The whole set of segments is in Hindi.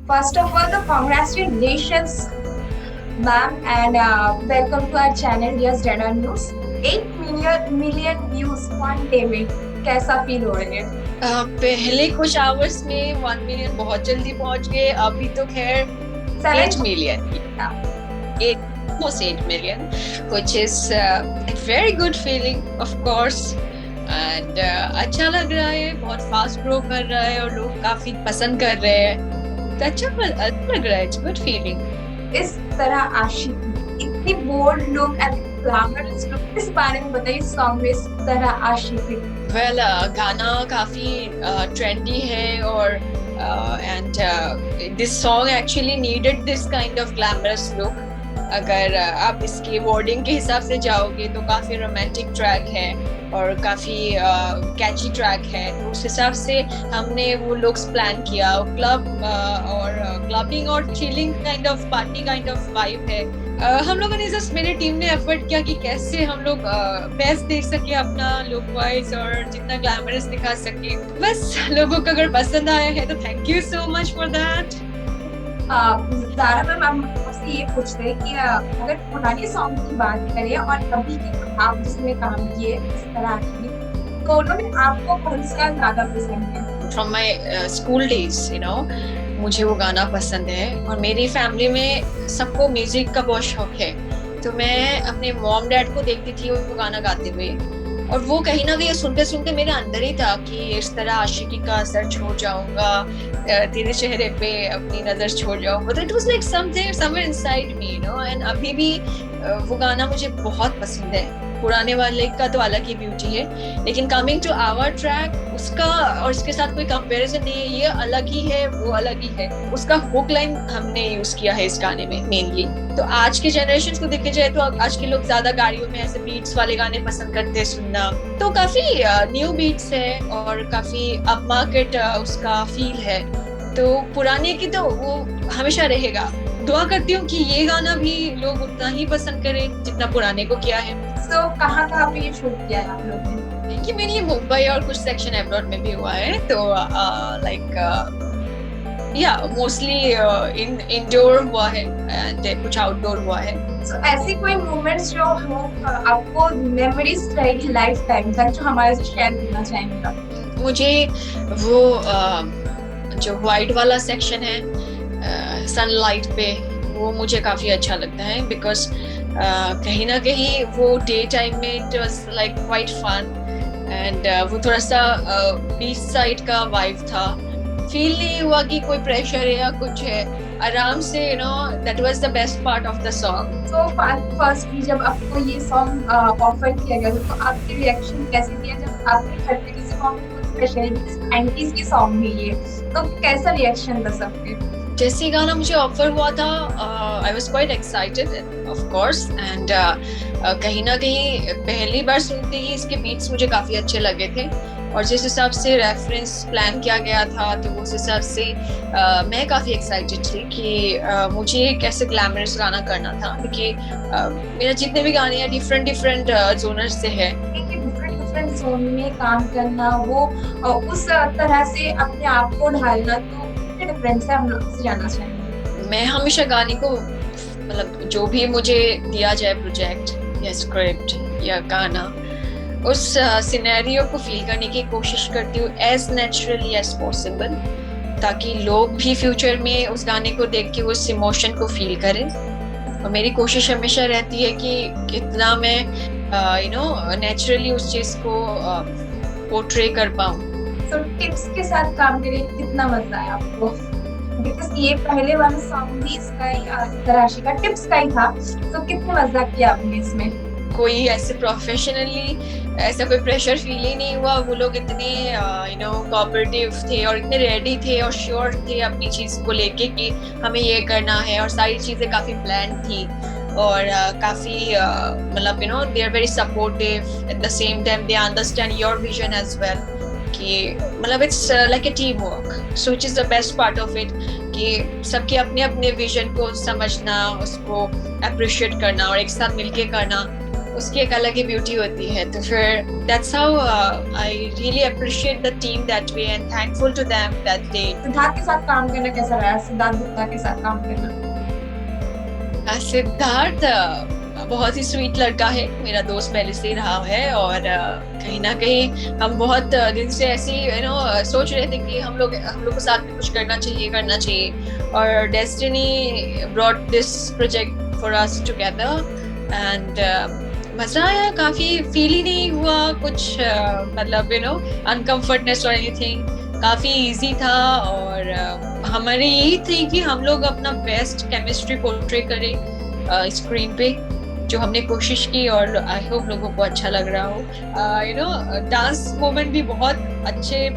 First of all, the congratulations, ma'am, and welcome to our channel, Yes Data News. 8 million views one day में कैसा फील हो रहा है? पहले कुछ आवर्स में 1 मिलियन बहुत जल्दी पहुंच गए. अभी तो खैर 8 million, 8 million, which is a very good feeling, of course. And अच्छा लग रहा है, बहुत फास्ट ग्रो कर रहा है और लोग काफी पसंद कर रहे हैं. तो अच्छा लग रहा है. It's good feeling. इस तरह आशिकी, इतनी bold look and glamorous look, इस बारे में बताइए सॉन्ग में इस तरह आशिकी. वेल गाना काफी ट्रेंडी है और and this song actually needed this kind of glamorous look. अगर आप इसके वर्डिंग के हिसाब से जाओगे तो काफी रोमांटिक ट्रैक है और काफी कैची ट्रैक है. तो उस हिसाब से हमने वो लुक्स प्लान किया. क्लब और क्लबिंग और chilling kind of party kind of vibe है. हम लोगों ने जस्ट, मेरी टीम ने एफर्ट किया कि कैसे हम लोग बेस्ट दे सके अपना लुक वाइज और जितना ग्लैमरस दिखा सके. बस लोगों को अगर पसंद आया है तो thank you so much for that. Zara ma'am, हम आपसे ये पूछते हैं कि अगर पुराने सॉन्ग की बात करें और अभी के आप जिसमें काम किए इस तरह की, दोनों में आपको कौन सा ज़्यादा पसंद है? फ्रॉम माई स्कूल डेज, मुझे वो गाना पसंद है. और मेरी फैमिली में सबको म्यूजिक का बहुत शौक है. तो मैं अपने मॉम डैड को देखती थी वो गाना गाते हुए और वो कहीं ना कहीं सुनते सुनते मेरे अंदर ही था कि इस तरह आशिकी का असर छोड़ जाऊंगा, तेरे चेहरे पे अपनी नजर छोड़ जाऊंगा. तो it was like something somewhere inside me, and अभी भी वो गाना मुझे बहुत पसंद है. पुराने वाले का तो अलग ही ब्यूटी है, लेकिन कमिंग टू आवर ट्रैक, उसका और इसके साथ कोई कंपैरिजन नहीं है. ये अलग ही है, वो अलग ही है. उसका हुक लाइन हमने यूज किया है इस गाने में मेनली. तो आज के जनरेशन को देखे जाए तो आज के लोग ज्यादा गाड़ियों में ऐसे बीट्स वाले गाने पसंद करते हैं सुनना. तो काफी न्यू बीट्स है और काफी अप मार्केट उसका फील है. तो पुराने की तो वो हमेशा रहेगा. दुआ करती हूँ कि ये गाना भी लोग उतना ही पसंद करें जितना पुराने को किया है. तो कहाँ पे ये शूट किया है आप लोग ने? कि मेनली मुंबई और कुछ सेक्शन अब्रॉड में भी हुआ है. तो या मोस्टली इंडोर हुआ है एंड कुछ आउटडोर हुआ है. So, ऐसी कोई मोमेंट्स जो हो आपको मेमोरीज रहेगी लाइफ टाइम तक, जो हमारे से शेयर करना चाहेंगे आप? मुझे वो जो व्हाइट वाला सेक्शन है सनलाइट पे, वो मुझे काफी अच्छा लगता है. बिकॉज कहीं ना कहीं वो डे टाइम में it was like quite fun and वो थोड़ा सा बीच साइड का वाइब था. फील नहीं हुआ कि कोई प्रेशर है या कुछ है. आराम say that was the best part of the song. तो फर्स्टली जब आपको ये सॉन्ग ऑफर किया गया तो आपके रिएक्शन कैसे दिया जब आपने घर पे किसी को स्पेशली 90s की सॉन्ग है ये, तो कैसा रिएक्शन था सबके? जैसे गाना मुझे ऑफर हुआ था, I was quite excited of course. And कहीं ना कहीं पहली बार सुनते ही इसके बीट्स मुझे काफी अच्छे लगे थे और जिस हिसाब से रेफरेंस प्लान किया गया था तो उस हिसाब से मैं काफी एक्साइटेड थी कि मुझे कैसे ग्लैमरस गाना करना था. क्योंकि मेरा जितने भी गाने हैं डिफरेंट जोनर से है. डिफरेंट जोन में काम करना, वो उस तरह से अपने आप को ढालना, तो डिफरेंस है, हम लोग से जानना चाहेंगे. मैं हमेशा गाने को, मतलब जो भी मुझे दिया जाए प्रोजेक्ट या स्क्रिप्ट या गाना, उस सिनेरियो को फील करने की कोशिश करती हूँ एज नेचुरली एज पॉसिबल, ताकि लोग भी फ्यूचर में उस गाने को देख के उस इमोशन को फील करें. और मेरी कोशिश हमेशा रहती है कि कितना मैं नेचुरली उस चीज को पोर्ट्रे कर पाऊँ. तो टिप्स के साथ काम करके कितना मजा आया आपको? बिकॉज ये पहले वाला सॉन्ग भी इसका तराशी का टिप्स का ही था, तो कितना मजा किया आपने इसमें? कोई ऐसे प्रोफेशनली ऐसा कोई प्रेशर फील ही नहीं हुआ. वो लोग इतने कोऑपरेटिव थे और इतने रेडी थे और श्योर थे अपनी चीज को लेके कि हमें ये करना है. और सारी चीजें काफी प्लान थी और काफी मतलब they are very supportive. At the same time they understand your vision as well. कि मतलब it's like a team work, so it is the best part of it कि सबके अपने अपने विजन को समझना, उसको अप्रिशिएट करना और एक साथ मिलके करना. उसकी एक अलग ही ब्यूटी होती है। तो फिर that's how I really appreciate the team that way and thankful to them that they. Siddharth के साथ काम करना कैसा रहा, सिद्धार्थ गुप्ता के साथ काम करना? सिद्धार्थ बहुत ही स्वीट लड़का है, मेरा दोस्त पहले से ही रहा है, और कहीं ना कहीं हम बहुत दिन से ऐसी सोच रहे थे कि हम लोग को साथ में कुछ करना चाहिए, और destiny brought this project for us together and मजा आया। काफी फील ही नहीं हुआ कुछ मतलब अनकंफर्टनेस और एनीथिंग, काफी इजी था, और हमारी यही थी कि हम लोग अपना बेस्ट केमिस्ट्री पोर्ट्रे करें स्क्रीन पे, जो हमने कोशिश की, और आई होप लोगों को अच्छा लग रहा हो। डांस मोमेंट भी बहुत अच्छे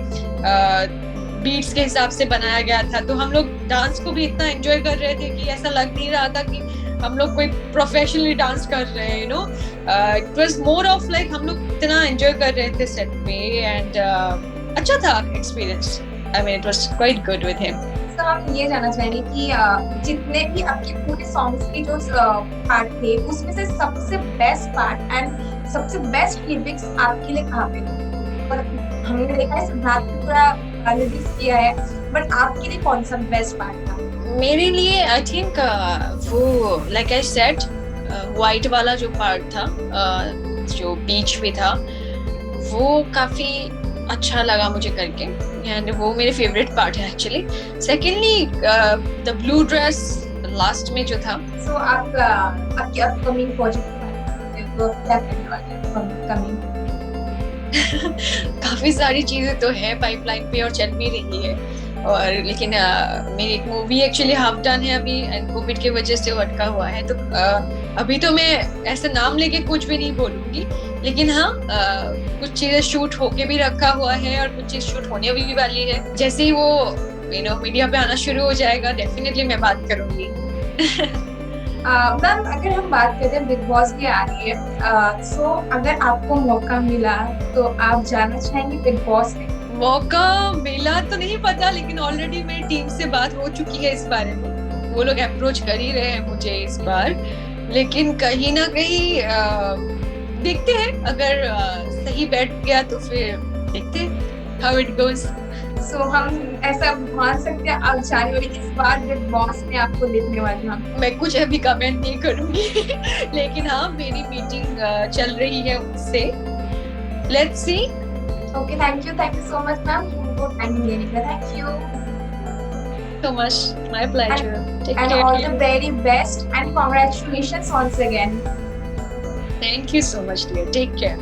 बीट्स के हिसाब से बनाया गया था, तो हम लोग डांस को भी इतना एंजॉय कर रहे थे कि ऐसा लग नहीं रहा था कि हम लोग कोई प्रोफेशनली डांस कर रहे हैं। It was more of like हम लोग इतना एंजॉय कर रहे थे सेट पे, एंड अच्छा था experience. I mean it was quite good with him. तो हम ये जानना चाहेंगे कि जितने भी आपके पूरे सॉन्ग्स के जो पार्ट थे, उसमें से सबसे बेस्ट पार्ट एंड सबसे बेस्ट लिरिक्स आपके लिए कहाँ पे थे? और हमने देखा है सिद्धार्थ ने पूरा लिरिक्स किया है, बट आपके लिए कौन सा बेस्ट पार्ट था? मेरे लिए आई थिंक वो लाइक आई सेड वाइट वाला जो पार्ट था, जो बीच पे था, वो काफी अच्छा लगा मुझे करके, एंड वो मेरे फेवरेट पार्ट है actually. Secondly the blue dress last में जो था। सो आप आपके अपकमिंग प्रोजेक्ट तो क्या करने वाले हैं अपकमिंग? काफी सारी चीजें तो है पाइपलाइन पे और चल भी रही है, और लेकिन मेरी एक मूवी एक्चुअली हाफ डन है अभी, एंड कोविड की वजह से अटका हुआ है, तो अभी तो मैं ऐसे नाम लेके कुछ भी नहीं बोलूंगी, लेकिन हाँ कुछ चीजें शूट होके भी रखा हुआ है, और कुछ चीज शूट होने भी वाली है। जैसे ही वो मीडिया पे आना शुरू हो जाएगा, डेफिनेटली मैं बात करूंगी। मैम, अगर हम बात करते हैं बिग बॉस भी आ रही है, सो अगर आपको मौका मिला तो आप जाना चाहेंगे बिग बॉस में? मौका मिला तो नहीं पता, लेकिन ऑलरेडी मेरी टीम से बात हो चुकी है इस बारे में, वो लोग अप्रोच कर ही रहे हैं मुझे इस बार, लेकिन कहीं ना कहीं देखते हैं, अगर सही बैठ गया तो फिर देखते हैं हाउ इट गोज। सो हम ऐसा मान सकते हैं आप जाने वाली इस बार बिग बॉस में आपको देखने वाले हैं? मैं कुछ अभी कमेंट नहीं करूंगी लेकिन हाँ मेरी मीटिंग चल रही है उनसे, let's see. Okay, thank you so much ma'am, हमको टाइम देने का। Thank you so much, my pleasure. Take and care. all the very best and congratulations once again. Thank you so much, dear. Take care.